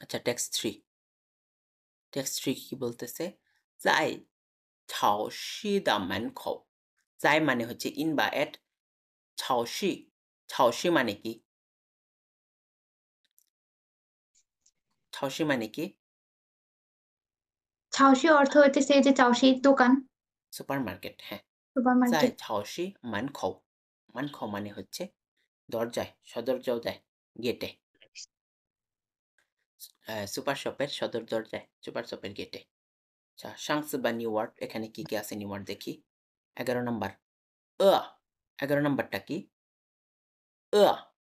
আচ্ছা, text three কি বলতেছে? যাই 潮湿的门口 যাই মানে হচ্ছে ইন বা এট 潮湿 潮湿 মানে কি? 潮湿 মানে কি? চাওশি অর্থ হইতেছে এই যে চাওশি দোকান, সুপারমার্কেট, হ্যাঁ। 在 সুপারমার্কেট। 潮湿门口 মানে হচ্ছে দরজায়, সদর দরজায়, গেটে। সুপার শপের সদর দরজায়, সুপার শপের গেটে। আচ্ছা, সাংস বা নিউ ওয়ার্ড, এখানে কি কি আছে নিউ ওয়ার্ড দেখি। 11 নম্বর অ 11 নম্বরটা কি? অ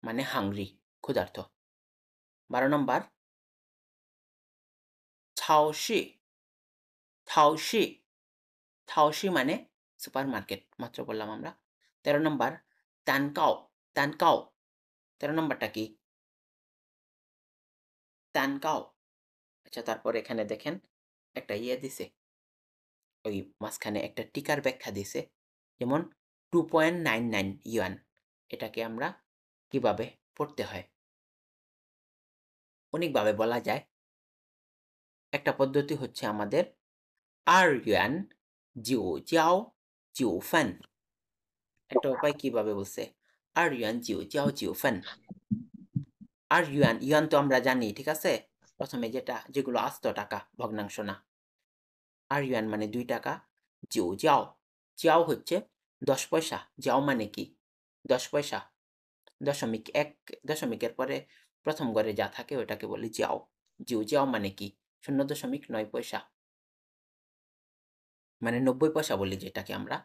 মানে হাংরি, ক্ষুধার্ত। 12 নম্বর 超市 超市 超市 মানে সুপারমার্কেট, মাত্র বললাম আমরা। 13 নম্বর 蛋糕 蛋糕 13 নম্বরটা কি? 蛋糕। আচ্ছা, তারপর এখানে দেখেন একটা ইয়ে দিছে, ওই মাঝখানে একটা টিকার ব্যাখ্যা দিছে, যেমন 2.99 ইউয়ান। এটাকে আমরা কিভাবে পড়তে হয়? অনেকভাবে বলা যায়। একটা পদ্ধতি হচ্ছে আমাদের 2 yuan 9交9份। একটা উপায় কিভাবে বলছে? 2 yuan 9交9份। 2 yuan, yuan তো আমরা জানি, ঠিক আছে? প্রথমে যেগুলো আস্ত টাকা, ভগ্নাংশ না। 2 yuan মানে 2 টাকা। 9交 giao হচ্ছে 10 পয়সা। giao মানে কি? 10 পয়সা। দশমিক 1 দশমিকের পরে প্রথম ঘরে যা থাকে ওটাকে বলি giao। 9交মানে কি? 0.9 পয়সা। মানে 90 পয়সা বলি যেটাকে আমরা।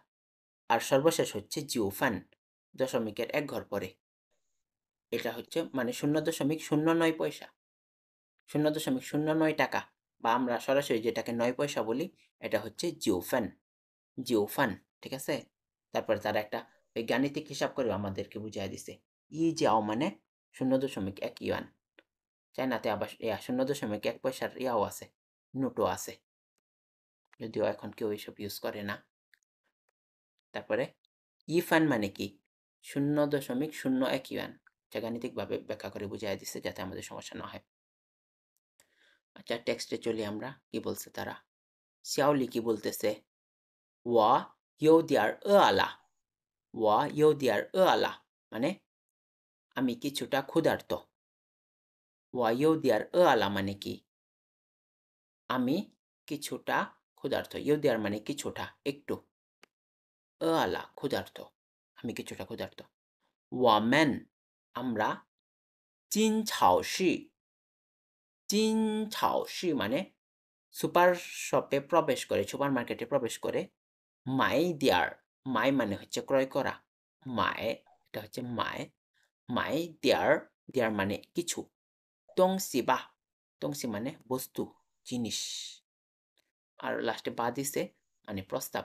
আর সর্বশেষ হচ্ছে 9份, দশমিকের 1 ঘর পরে। এটা হচ্ছে মানে 0.09 পয়সা। 0.09 টাকা, বা আমরা সরাসরি যেটাকে 9 পয়সা বলি, এটা হচ্ছে 9份 9份, ঠিক আছে? তারপরে তারা একটা ওই গাণিতিক হিসাব করে আমাদেরকে বুঝায় দিছে। যাও মানে 0.1 ইউয়ান। চায়নাতে আবার 0.1 পয়সার ইয়াও আছে, নোটও আছে, যদিও এখন কেউ এইসব ইউজ করে না। তারপরে ইফান মানে কি? 0.01 ইউয়ান। যা গাণিতিকভাবে ব্যাখ্যা করে বুঝাইয়া দিচ্ছে যাতে আমাদের সমস্যা না হয়। আচ্ছা, টেক্সটে চলি আমরা, কি বলছে তারা। শিয়াওলি কি বলতেছে? 我有点饿了 我有点饿了 মানে আমি কিছুটা ক্ষুধার্ত। 我有点饿了মানে কি? আমি কিছুটা ক্ষুধার্ত। 有点মানে কিছুটা, একটু।饿了ক্ষুধার্ত, আমি কিছুটা ক্ষুধার্ত। 我们আমরা 金草市 চিন ছাওশি মানে সুপার শপে প্রবেশ করে, সুপারমার্কেটে প্রবেশ করে। মাই দেয়ার, মাই মানে হচ্ছে ক্রয় করা, মায়, এটা হচ্ছে মায়। মাই দেয়ার, দেয়ার মানে কিছু। তংসি বা, তংসি মানে বস্তু, জিনিস। আর লাস্টে বা দিছে মানে প্রস্তাব।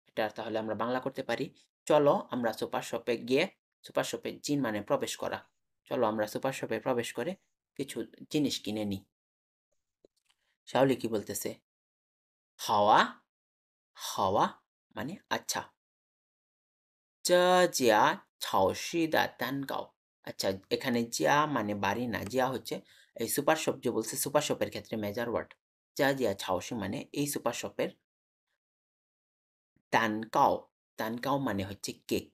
এটা তাহলে আমরা বাংলা করতে পারি, চলো আমরা সুপার শপে গিয়ে, সুপার শপে জিন মানে প্রবেশ করা, চলো আমরা সুপার শপে প্রবেশ করে কিছু জিনিস কিনে নিই। শাওলি কি বলতেছে? হাওয়া, হাওয়া মানে আচ্ছা। 这家草市的蛋糕 আচ্ছা, এখানে যা মানে বাড়ি না, যা হচ্ছে এই সুপার শপ, যে বলছে সুপার শপের ক্ষেত্রে মেজর ওয়ার্ড। যা জিয়া ছাওশি মানে এই সুপার শপের। তানকাও, তানকাও মানে হচ্ছে কেক,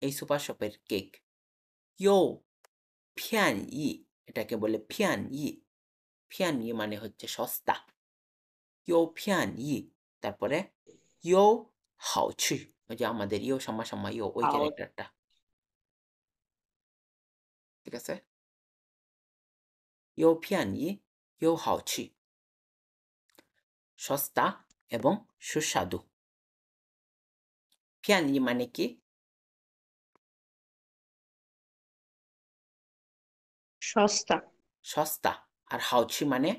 এই সুপার শপের কেক। ইউ ফিয়ান ই, এটাকে বলে ফিয়ান ই। ফিয়ান ই মানে হচ্ছে সস্তা। ইউ ফিয়ান ই, তারপরে ইউ হাওছি, ওই যে আমাদের ইউ সম্মা ইউ, ওই হাও ক্যারেক্টারটা, ঠিক আছে? ইউ ফিয়ান ই, ইউ হাওছি, সস্তা এবং সুস্বাদু। ফিয়ান ই মানে কি? সস্তা, সস্তা। আর হাওছি মানে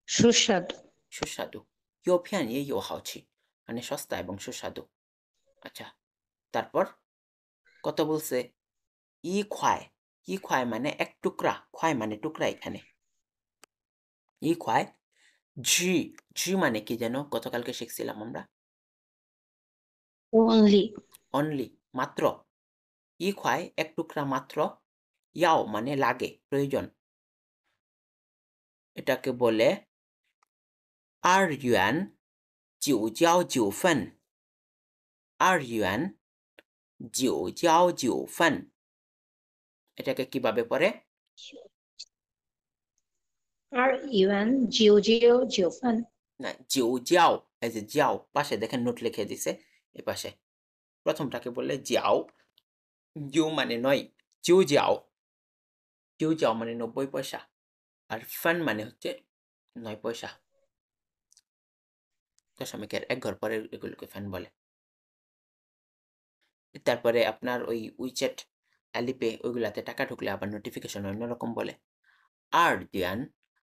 সুস্বাদু। সুস্বাদু। ইউ ফিয়ান ই ইউ হাওছি মানে সস্তা এবং সুস্বাদু। আচ্ছা, তারপর কত বলছে? ই খোয়ায়, ই খোয়ায় মানে এক টুকরা, খোয়ায় মানে টুকরা এখানে। ই খোয়ায় ঝি, ঝি মানে কি যেন গতকালকে শিখছিলাম আমরা? অনলি, অনলি, মাত্র। ই খোয়ায় এক টুকরা মাত্র। ইয়াও মানে লাগে, প্রয়োজন। এটাকে বলে 2元九交九份2元九交九份এটাকে কিভাবে পড়ে? আর ইউএন জিও জিও জিওফান না, জিউ জিয়াও, এই যে জিয়াও পাশে দেখেন নোট লিখে দিছে এ পাশে। প্রথমটাকে বললে জিয়াও, জিউ মানে 9, জিউ জিয়াও, জিউ জিয়াও মানে 90 পয়সা, আর ফান মানে হচ্ছে 9 পয়সা। দশমিকের 1 ঘর পরে এগুলোকে ফান বলে। তারপরে আপনার ওই উইচ্যাট, অ্যালিপে ওইগুলাতে টাকা ঢুকলে আবার নোটিফিকেশন অন্যরকম বলে। 2元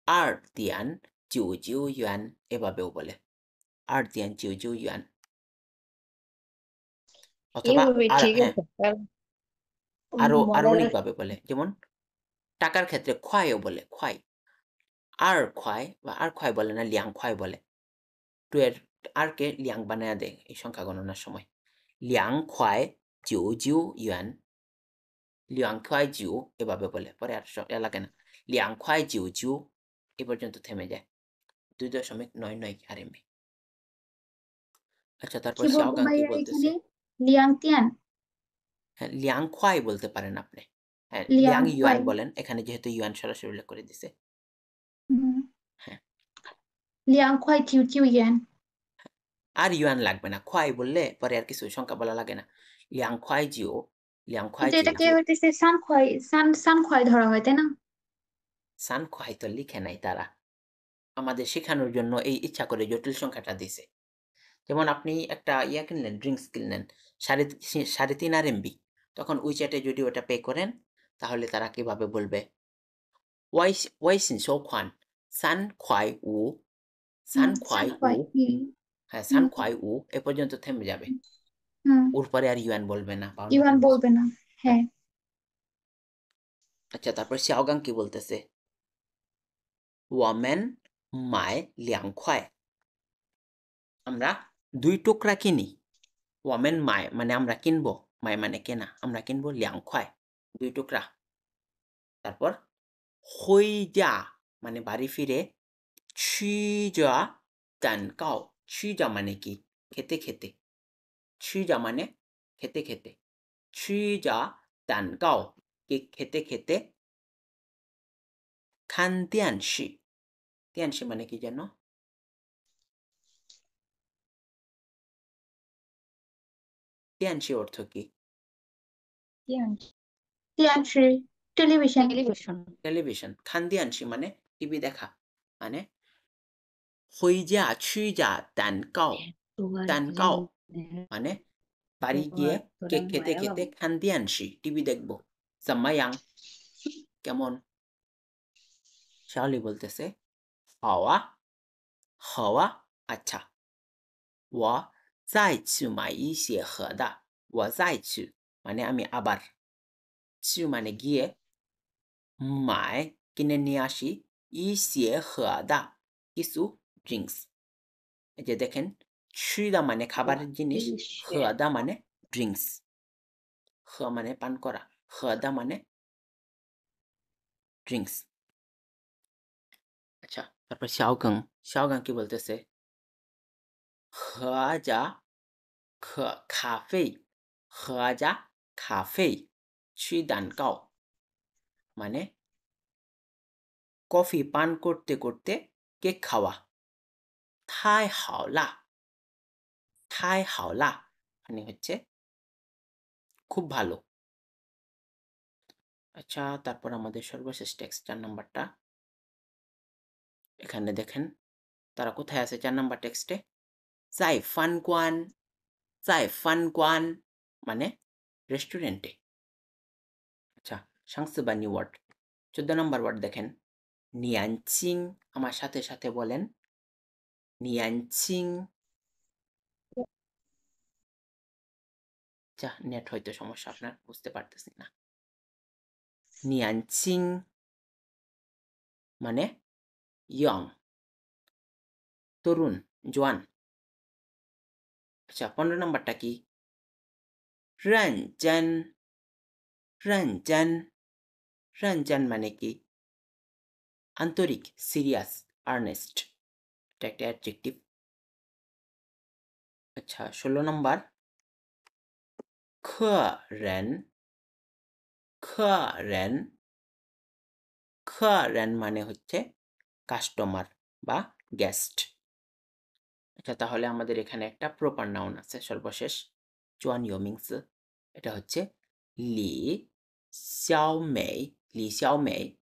99元এভাবেও বলে। 2元99元 অথবা এইভাবে আর ঠিক হ্যাঁ, আছে স্যার। আরো মজা লাগছে। অনেকভাবে বলে। যেমন টাকার ক্ষেত্রে খোয়াইও বলে, খোয়াই। আর খোয়াই বা আর খোয়াই বলে না, লিয়াং খোয়াই বলে। 2 এর আর কে লিয়াং বানায়া দেয় এই সংখ্যা গণনার সময়। লিয়াং খোয়াই জিউ জিউ ইউয়ান, লিয়াং খোয়াই জিউ এভাবে বলে। পরে আর লাগে না। লিয়াং খোয়াই জিউ জিউ এ পর্যন্ত থেমে যায়। 2.99 আরএমবি। আচ্ছা, তারপর কি বলবো শিয়াওগাং কি ভাইয়া বলতেছে? এখানে? লিয়াংতিয়ান, হ্যাঁ, লিয়াং খোয়াই বলতে পারেন আপনি। হ্যাঁ, লিয়াং লিয়াংখুয়াই। ইউয়ান বলেন, এখানে যেহেতু ইউয়ান সরাসরি উল্লেখ করে দিছে। হুম, হ্যাঁ, লিয়াংখুয়াই চিউ চিউ ইয়ান। আর ইউয়ান লাগবে না, খোয়াই বললে পরে আর কিছু সংখ্যা বলা লাগে না। লিয়াং খোয়াই জিও, লিয়াং খোয়াই কিন্তু জিও এটাকে জিও। হইতেছে সান খোয়াই, সান সান খোয়াই ধরা হয় তাই না? সান খোয়াই তো লিখে নাই তারা, আমাদের শেখানোর জন্য এই ইচ্ছা করে জটিল সংখ্যাটা দিছে। যেমন আপনি একটা ইয়া কিনলেন, ড্রিঙ্কস কিনলেন, 3.5 আরএমবি, তখন উইচ্যাটে যদি ওটা পে করেন, তাহলে তারা কিভাবে বলবে? 微信收款3块5হুম, 3 সান 块 খোয়াই। 5 হুম হ্যাঁ, হুম 3 块5 এ পর্যন্ত থেমে যাবে। হুম। ওর পরে আর ইউয়ান বলবে না বা অন্য ইউয়ান কোনো কিছু। বলবে না। হ্যাঁ। হ্যাঁ। আচ্ছা, তারপর শিয়াওগাং কি বলতেছে? 我们买2块, আমরা 2 টুকরা কিনি। 我们买মানে আমরা কিনবো, মাই মানে কেনা, আমরা কিনবো 2块 2 টুকরা। তারপর 回家মানে বাড়ি ফিরে, 吃着蛋糕, 吃着মানে কি? খেতে খেতে। 吃着মানে খেতে খেতে। 吃着蛋糕 কেক খেতে খেতে।看电视, 电视মানে কি জানো? 电视অর্থ কি? তিয়ান, তিয়ানশি, টেলিভিশন টেলিভিশন। টেলিভিশন। 看电视মানে টিভি দেখা। মানে 回家吃着蛋糕, 蛋糕 মানে বাড়ি গিয়ে কেক খেতে খেতে 看电视 টিভি দেখবো। 怎么样? কেমন? শাওলি বলতেছে 好啊, 好啊, আচ্ছা। 我再去买一些盒的, 我再去মানে আমি আবার, 去মানে গিয়ে, 买 কিনে নিয়ে আসি, 一些盒的কিছু ড্রিঙ্কস। এই যে দেখেন, 吃的মানে খাবারের জিনিস, 喝的মানে ড্রিঙ্কস। 喝মানে পান করা, 喝的মানে ড্রিঙ্কস। আচ্ছা, তারপর শাওগাং, শাওগাং কি বলতেছে? 喝着咖啡, 喝着咖啡吃蛋糕মানে কফি পান করতে করতে কেক খাওয়া। 太好了, 太好了মানে হচ্ছে খুব ভালো। আচ্ছা, তারপর আমাদের সর্বশেষ টেক্সট 4 নাম্বারটা। এখানে দেখেন তারা কোথায় আছে 4 নাম্বার টেক্সটে? 在饭馆, 在饭馆মানে রেস্টুরেন্টে। আচ্ছা, সাংস বা নিউ ওয়ার্ড। 14 নাম্বার ওয়ার্ড দেখেন, নিয়ানচিং, আমার সাথে সাথে বলেন, নিয়ানচিং। আচ্ছা, নেট হয়তো সমস্যা আপনার, বুঝতে পারতেছি না। নিয়ানচিং মানে ইয়ং, তরুণ, জোয়ান। আচ্ছা, 15 নাম্বারটা কি? 认真, 认真 রঞ্জন মানে কি আন্তরিক সিরিয়াস আর্নেস্ট এটা একটা অ্যাডজেক্টিভ আচ্ছা 16 নম্বর 客人客人客人মানে হচ্ছে কাস্টমার বা গেস্ট আচ্ছা তাহলে আমাদের এখানে একটা প্রপার নাউন আছে সর্বশেষ জুয়ান ইয়োমিংস এটা হচ্ছে লি xiaomei লি xiaomei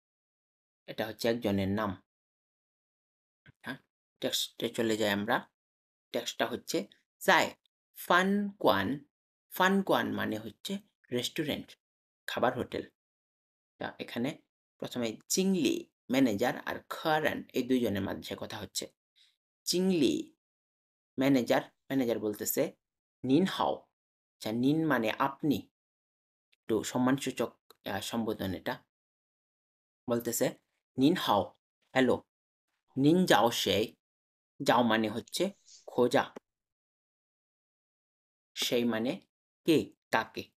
এটা হচ্ছে একজনের নাম হ্যাঁ টেক্সটে চলে যাই আমরা টেক্সটটা হচ্ছে যাই ফান কোয়ান মানে হচ্ছে রেস্টুরেন্ট খাবার হোটেল তা এখানে প্রথমে চিংলি ম্যানেজার আর খারান এই দুইজনের মাঝে কথা হচ্ছে চিংলি ম্যানেজার বলতেছে নিন হাও আচ্ছা নিন মানে আপনি একটু সম্মানসূচক সম্বোধন এটা বলতেছে নিন হাও হ্যালো নিন যাও সেই যাও মানে হচ্ছে খোঁজা সেই মানে কে কাকে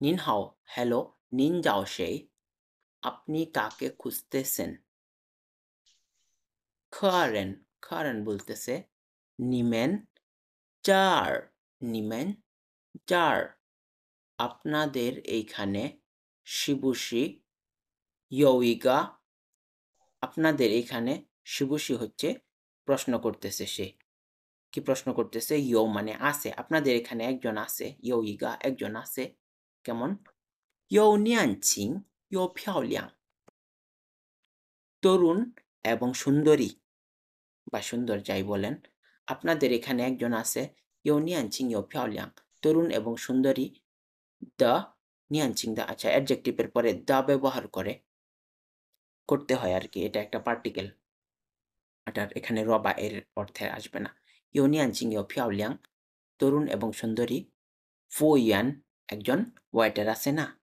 নিন হাও হ্যালো নিন যাও সেই আপনি কাকে খুঁজতেছেন খারেন বলতেছে নিমেন নিমেন চার আপনাদের এইখানে শিবুশি ইয়ৌইগা আপনাদের এইখানে শিবুশি হচ্ছে প্রশ্ন করতেছে সে কি প্রশ্ন করতেছে ইয়ৌ মানে আছে আপনাদের এখানে একজন আছে ইয়ৌইগা একজন আছে কেমন ইয়ৌ নিয়ানচিং ইয়ৌ ফিয়াওলিয়াং তরুণ এবং সুন্দরী বা সুন্দর যাই বলেন আপনাদের এখানে একজন আছে ইয়ৌ নিয়ানচিং ইয়ৌ ফিয়াওলিয়াং তরুণ এবং সুন্দরী দ্য নিয়ানচিং দ্য আচ্ছা অ্যাডজেক্টিভের পরে দ্য ব্যবহার করে করতে হয় আর কি এটা একটা পার্টিকেল এটার এখানে র বা এর অর্থে আসবে না ইয়ৌ নিয়ানচিং ইয়ৌ ফিয়াওলিয়াং তরুণ এবং সুন্দরী ফো ইয়ান একজন ওয়েটার আছে না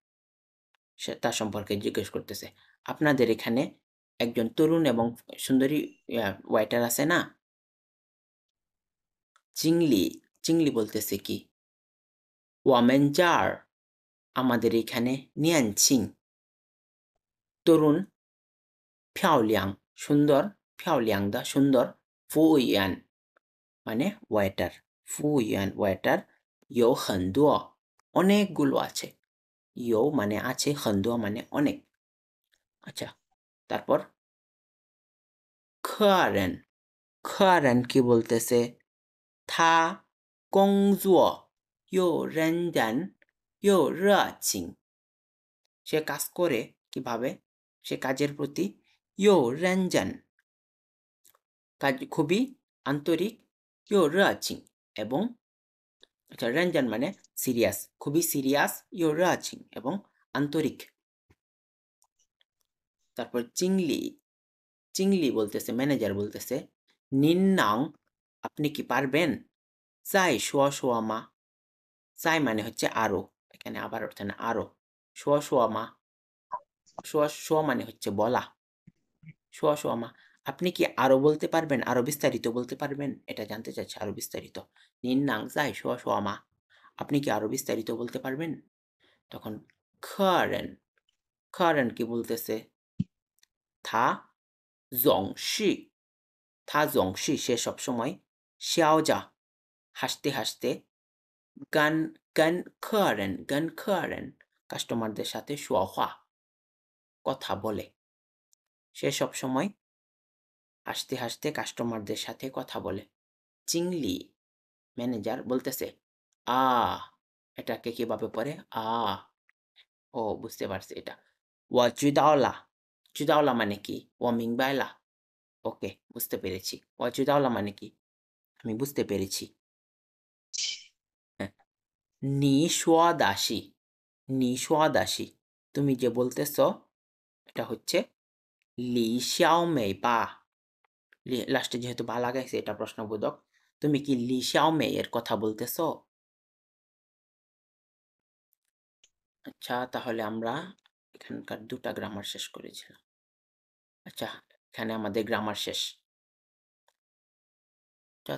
সে তার সম্পর্কে জিজ্ঞেস করতেছে আপনাদের এখানে একজন তরুণ এবং সুন্দরী ওয়েটার আছে না চিংলি বলতেছে কি ওয়ামেন জার আমাদের এখানে নিয়ানচিং তরুণ ফিয়াওলিয়াং সুন্দর ফিয়াওলিয়াং দা সুন্দর ফু ইয়ান মানে ওয়েটার ফু ইয়ান ওয়েটার ইয়ো হন্দুয়া অনেকগুলো আছে ইয়ো মানে আছে হন্দুয়া মানে অনেক আচ্ছা তারপর খারেন কি বলতেছে থা কংজুয়া ইয়ো রেনজান ইয়ো রাচিং সে কাজ করে কিভাবে সে কাজের প্রতি ইয়ো রেনজান কাজ খুবই আন্তরিক ইয়ো রাচিং এবং আচ্ছা রেনজান মানে সিরিয়াস খুবই সিরিয়াস ইয়ো রাচিং এবং আন্তরিক তারপর চিংলি বলতেছে ম্যানেজার বলতেছে নিন্নাং আপনি কি পারবেন চাই শোয়া মা চাই মানে হচ্ছে আরো এখানে আবার অর্থ না আরো শোয়া মা শোয়া মানে হচ্ছে বলা শোয়া মা আপনি কি আরো বলতে পারবেন আরো বিস্তারিত বলতে পারবেন এটা জানতে চাচ্ছে আরো বিস্তারিত নিন্নাং চাই শোয়া মা আপনি কি আরো বিস্তারিত বলতে পারবেন তখন খারেন কি বলতেছে থা জংশি সে সবসময় xiaoজা হাসতে হাসতে গান খারেন কাস্টমারদের সাথে শুয়া কথা বলে সে সবসময় হাসতে হাসতে কাস্টমারদের সাথে কথা বলে চিংলি ম্যানেজার বলতেছে আ এটাকে কিভাবে পড়ে ও বুঝতে পারছি এটা ওয়া জুদাওলা মানে কি ও মিংবাইলা ওকে বুঝতে পেরেছি ওয়া জুদাওলা মানে কি আমি বুঝতে পেরেছি হ্যাঁ নিঃস্বাদাসী তুমি যে বলতেছ এটা হচ্ছে লি xiaomei বা লাস্টে যেহেতু বা লাগাইছে এটা প্রশ্নবোধক তুমি কি লি xiaomei এর কথা বলতেছ আচ্ছা তাহলে আমরা এখানকার দুটা গ্রামার শেষ করেছিলাম আচ্ছা এখানে আমাদের গ্রামার শেষ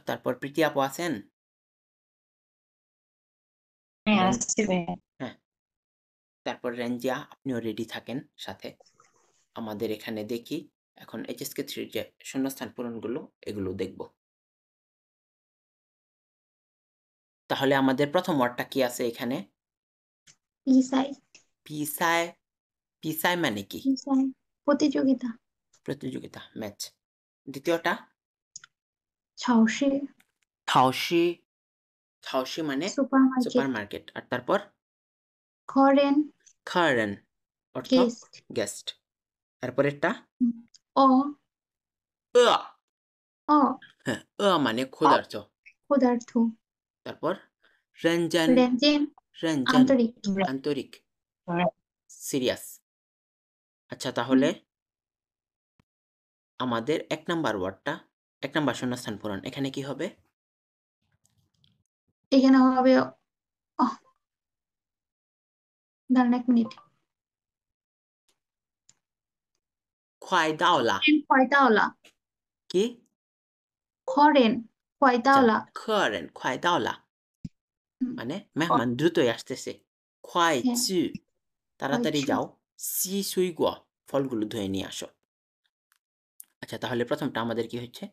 তারপর প্রীতি আপু আছেন হ্যাঁ আসছে ভাইয়া হ্যাঁ তারপর রেঞ্জিয়া আপনিও রেডি থাকেন সাথে। আমাদের এখানে দেখি এখন এইচএসকে 3 যে শূন্যস্থান পূরণগুলো এগুলো দেখব। তাহলে আমাদের প্রথম ওয়ার্ডটা কি আছে এখানে? পিসাই পিসায়, পিসায় মানে কি? পিসাই প্রতিযোগিতা প্রতিযোগিতা, ম্যাচ। দ্বিতীয়টা? 超市 ছাওশি, ছাওশি মানে সুপারমার্কেট সুপারমার্কেট। আর তারপর? খরেন খারেন অর্থ গেস্ট গেস্ট। তারপরেরটা? অ অ, অ হ্যাঁ, মানে ক্ষুধার্ত। ক্ষুধার্ত তারপর? রঞ্জন, রেঞ্জেন রঞ্জন আন্তরিক আন্তরিক, সিরিয়াস। আচ্ছা তাহলে আমাদের ১ নাম্বার ওয়ার্ডটা, ১ নাম্বার শূন্যস্থান পূরণ। এখানে কি হবে? এখানে হবে দাঁড়ান 1 মিনিট 快到了 快到了 কি? খরেন 快到 আচ্ছা, 了 客人快到了 মানে মেহমান দ্রুতই আসতেছে।快 হ্যাঁ 去 তাড়াতাড়ি去 যাও।洗水果ফলগুলো ধুয়ে নিয়ে আসো। আচ্ছা তাহলে প্রথমটা আমাদের কি হচ্ছে?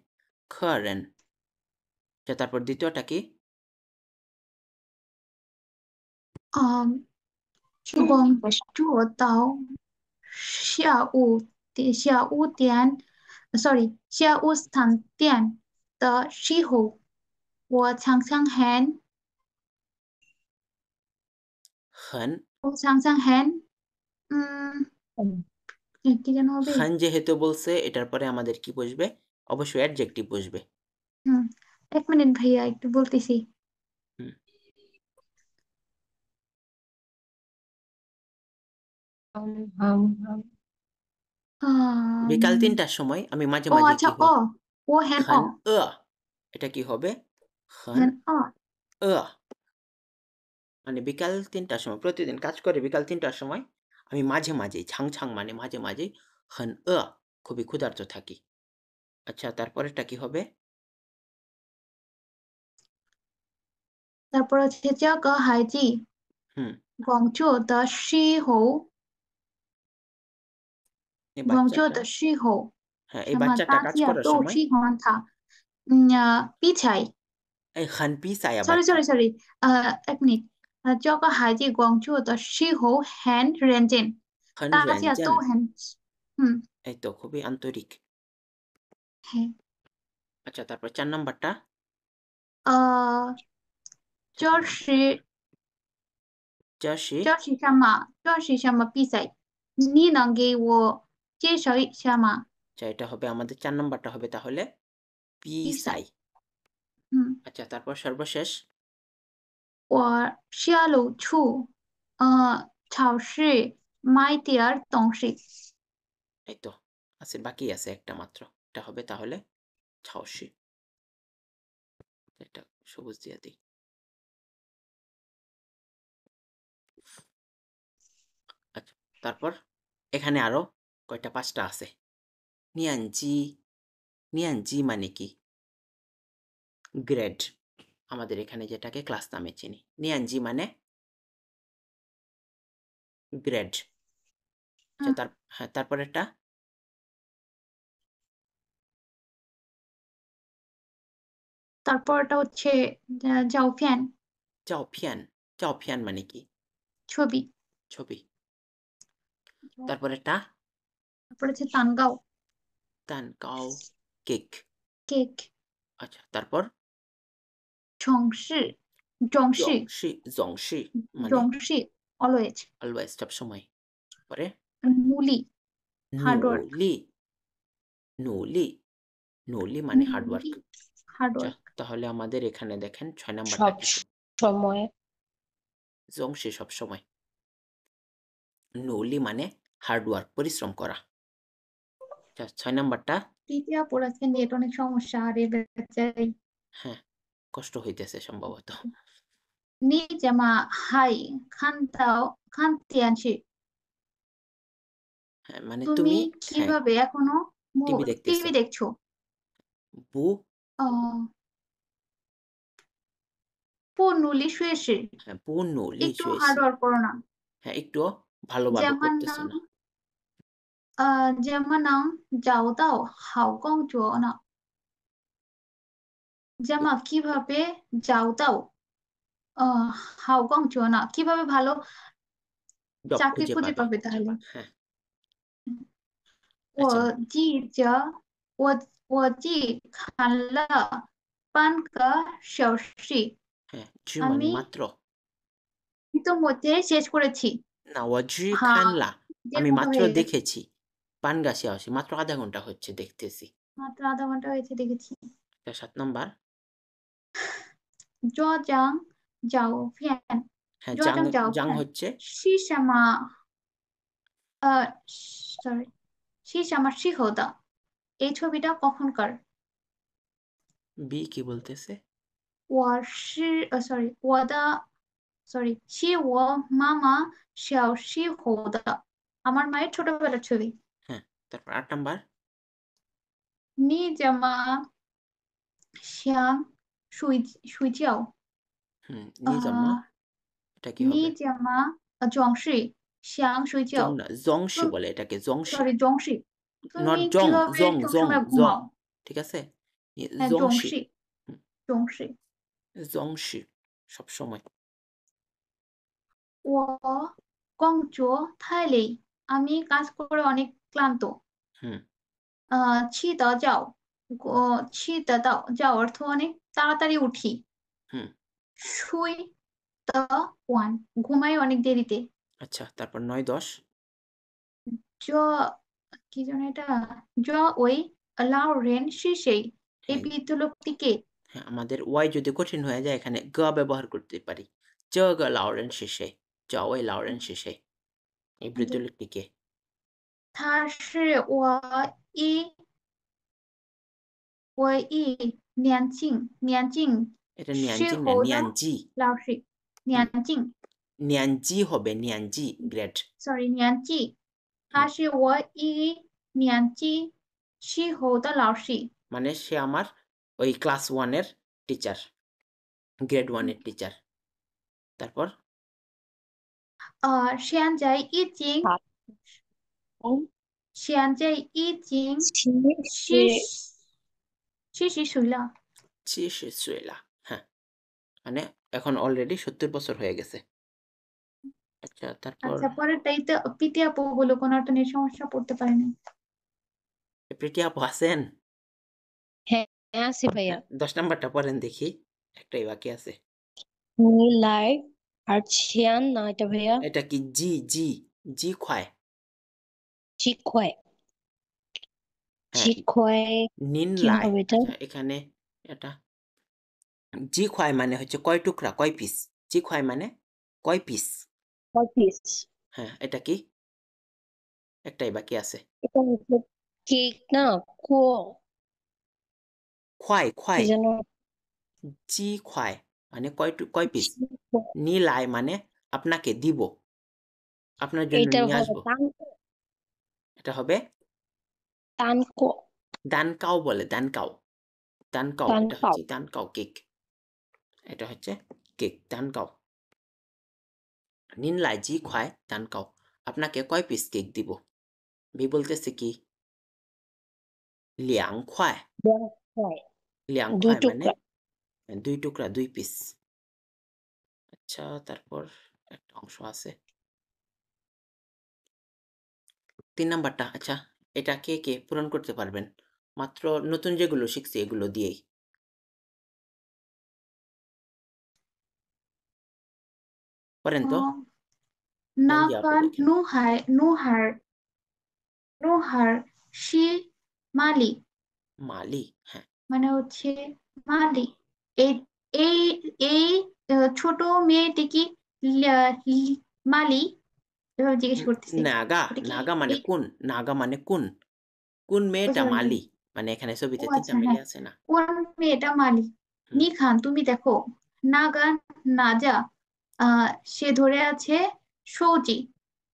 客人। আচ্ছা তারপর দ্বিতীয়টা কি? 工作到下午3点的时候，我常常很কি যেন হবে 很যেহেতু বলছে এটার পরে আমাদের কি বসবে? অবশ্যই অ্যাডজেক্টিভ বসবে। 1 মিনিট ভাইয়া একটু বলতেছি হুম। বিকাল ৩টার সময় আমি মাঝে, ও মাঝে আচ্ছা কি হই? ও হ্যান 很饿 এটা কি হবে? 很 饿 মানে বিকাল ৩টার সময় প্রতিদিন কাজ করে বিকাল ৩টার সময় আমি মাঝে, মাঝেই ছাং মানে মাঝে, মাঝেই 很饿খুবই ক্ষুধার্ত থাকি। আচ্ছা তারপরেরটা কি হবে? তারপর হচ্ছে 这个孩子 হুম, 工作的时候 এই 工作 বাচ্চাটা 的时候 হ্যাঁ, এই 什么 বাচ্চাটা 大 কাজ 家 করার 都 সময় 喜欢他比赛 এই 很比赛আবার sorry কি? sorry sorry 1 মিনিট这个孩子工作的时候很认真很大家认真都很এই তো খুবই আন্তরিক। হ্যাঁ আচ্ছা তারপর ৪ নাম্বারটা? 这是这是这是什么比赛你能给我介绍一下吗 আচ্ছা এটা হবে আমাদের ৪ নাম্বারটা হবে তাহলে 比比赛। 赛 আচ্ছা তারপর সর্বশেষ? 我下楼去超市买点东西 এই তো আছে, বাকি আছে একটা মাত্র। এটা হবে তাহলে 超市 এটা সবুজ দিয়ে দিই। আচ্ছা তারপর এখানে আরো কয়টা ৫টা আছে। নিয়ানজি, নিয়ানজি মানে কি? গ্রেড। আমাদের এখানে যেটাকে ক্লাস নামে চিনি। নিয়ানজি মানে গ্রেড। আচ্ছা হ্যাঁ, তারপরেরটা? তারপরটা হচ্ছে জাওফিয়ান 照片, 照片মানে কি? ছবি ছবি। তারপরেরটা? তারপর হচ্ছে তানগাও 蛋糕, কেক। কেক আচ্ছা তারপর? 城市中式 总是মানে 中式 always অলওয়েজ সবসময়। পরে? 努力 hard work 努力, 努力, 努力মানে হার্ড ওয়ার্ক। hard আচ্ছা work তাহলে আমাদের এখানে দেখেন ৬ নাম্বারটা সব কি? সময় 总是সবসময়। 努力মানে হার্ড ওয়ার্ক, পরিশ্রম করা। আচ্ছা ৬ নাম্বারটা? তৃতীয় আপুর আজকে নেট অনেক সমস্যা আরে বেচারি হ্যাঁ, কষ্ট হইতেছে সম্ভবত। 你怎么还看电视 হ্যাঁ, মানে তুমি তুমি হ্যাঁ, কিভাবে এখনো টিভি দেখতেছো। টিভি দেখছো 不 不努力学习 হ্যাঁ,不努力 একটু 学 হার্ড 习 ওয়ার্ক করো না হ্যাঁ, একটুও ভালোভাবে 怎么 করতেছো 能 না 怎么能找到好工作呢？怎么 কিভাবে 找到好工作呢？কিভাবে ভালো জব চাকরি খুঁজে খুঁজে পাবে পাবে তাহলে? হ্যাঁ 我 আচ্ছা 记着，我记看了半个小时， হ্যাঁ জি মানে আমি মাত্র ইতোমধ্যে শেষ করেছি। না ওয়াজি হ্যাঁ, খানলা যে আমি মতো মাত্র হয়ে গেছে। দেখেছি পানগাছি আসি মাত্র আধা ঘন্টা হচ্ছে দেখতেছি মাত্র আধা ঘন্টা হয়েছে দেখেছি। 7 নম্বর 桌上照片， হ্যাঁ 桌 জাং 上照 জাং 片 হচ্ছে 是什么？sorry， 是什么时候的？এই ছবিটা কখনকার? বি কি বলতেছে 我是sorry， 我的 sorry， 是我妈妈小时候的，আমার মায়ের ছোটবেলার ছবি। হ্যাঁ তারপর 8 নাম্বার 你怎么想睡觉？ নি জাম্মা 呃， এটা কি হবে 你怎么装睡想睡 জং 觉？ না জংশি তুমি বলে এটাকে জংশি sorry 装睡， নট তুমি জং কিভাবে জং জং সবসময় জ ঘুমাও? ঠিক আছে হ্যাঁ 装 জংশি 睡，装睡。 জংশি সব সময় 我工作太累，আমি কাজ করে অনেক ক্লান্ত। হুম 起得早，起得到早 অর্থ অনেক তাড়াতাড়ি উঠি। হুম শুই the one ঘুমাই অনেক দেরিতে। আচ্ছা তারপর 9 10 জ কি যেন এটা? জ ওই লাউরেন শিসেই এই হ্যাঁ বৃদ্ধ লোকটিকে হ্যাঁ আমাদের ওয়াই যদি কঠিন হয়ে যায় এখানে গ ব্যবহার করতে পারি চ গ লাউরেন শেষে চ ওয়াই লাউরেন শেষে এই বৃদ্ধ লোকটিকে 他是我一年轻এটা 时 নিয়ানজি না 候的 নিয়ানজি 老师， হুম 年轻 নিয়ানজি হবে নিয়ানজি গ্রেট sorry 年纪， হুম 他是我一年级时候的老师。 মানে সে আমার ওই ক্লাস ওয়ানের টিচার গ্রেড ওয়ানের টিচার তারপর 现在已经 好，现在已经其十实十岁了。 70 সইলা হ্যাঁ মানে এখন অলরেডি 70 বছর হয়ে গেছে আচ্ছা তারপর আচ্ছা পরেরটাইতে পিতিয়া আপু বলো কোনো একটা নিয়ে সমস্যা পড়তে পারেনি। প্রীতি আপু আছেন হ্যাঁ আছে ভাইয়া 10 নাম্বারটা পড়েন দেখি একটাই বাকি আছে নীলাই আর ছিয়ান না এটা ভাইয়া এটা কি জি জি জি খয় চিকয় হ্যাঁ চিকয় নিন কি লাই হবে এটা আচ্ছা এখানে এটা জি খয় মানে হচ্ছে কয় টুকরা কয় পিস জি খয় মানে কয় পিস পিস হ্যাঁ এটা কি একটাই বাকি আছে এটা হচ্ছে কেক না কো খয় কি খয় যেন জি খয় মানে কয় পিস নি লাই মানে আপনাকে দিব আপনার জন্য এটা নিয়ে হবে আসবো তানকো এটা হবে তানকো দানকাও বলে দানকাও দানকাও এটা তানকাও হচ্ছে দানকাও কেক এটা হচ্ছে কেক দানকাও নিন লাই জি খয় দানকাও আপনাকে কয় পিস কেক দিব বি বলতেছে কি লিয়াং খয় লিয়াং দুই খয় মানে টুকরা 2 টুকরা 2 পিস আচ্ছা তারপর একটা অংশ আছে 3 নাম্বারটা আচ্ছা এটা কে কে পূরণ করতে পারবেন মাত্র নতুন যেগুলো শিখছি এগুলো দিয়েই পারেন তো হ্যাঁ জি আপু নাগা দেখেন নুহার শি মালি মালি হ্যাঁ মানে হচ্ছে মালি। এই এই এই ছোট মেয়েটি কি মালি এভাবে জিজ্ঞেস করতেছে। নাগা এটা কি নাগা মানে এই কোন নাগা মানে কোন কোন ও মেয়েটা sorry, sorry, মালি মানে এখানে ও ছবিতে 3টা আচ্ছা মিলে হ্যাঁ আছে না কোন মেয়েটা মালি। হুম নিখান তুমি দেখো নাগা নাজা সে ধরে আছে সৌজি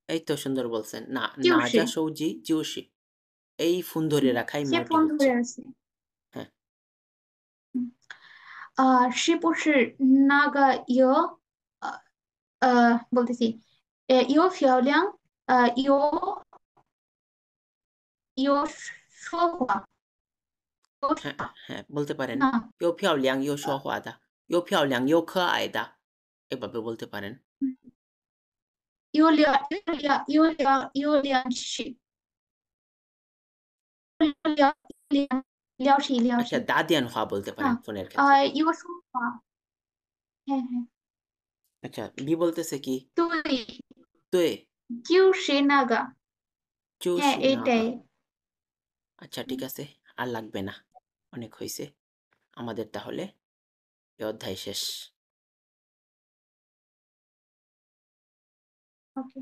এই তো সুন্দর বলছেন না চিউসে নাজা সৌজি জিউসি এই ফোন ধরে রাখাই সে মেয়েটি ফোন হচ্ছে ধরে আছে। হ্যাঁ 是不是那个有呃বলতেছি 有漂亮，有说话，হ্যাঁ হ্যাঁ বলতে পারেন না 又漂亮又说话的又漂亮又可爱的এভাবে বলতে পারেন 有良气，聊谁聊 আচ্ছা 谁 দা দিয়ান হওয়া বলতে পারেন 啊 ফোনের ক্ষেত্রে 有说话，嘿嘿， আচ্ছা বি বলতেছে কি 对， তুই 就是那个， চুষি নাগা এটাই আচ্ছা ঠিক আছে আর লাগবে না অনেক হয়েছে আমাদের তাহলে এ অধ্যায় শেষ ওকে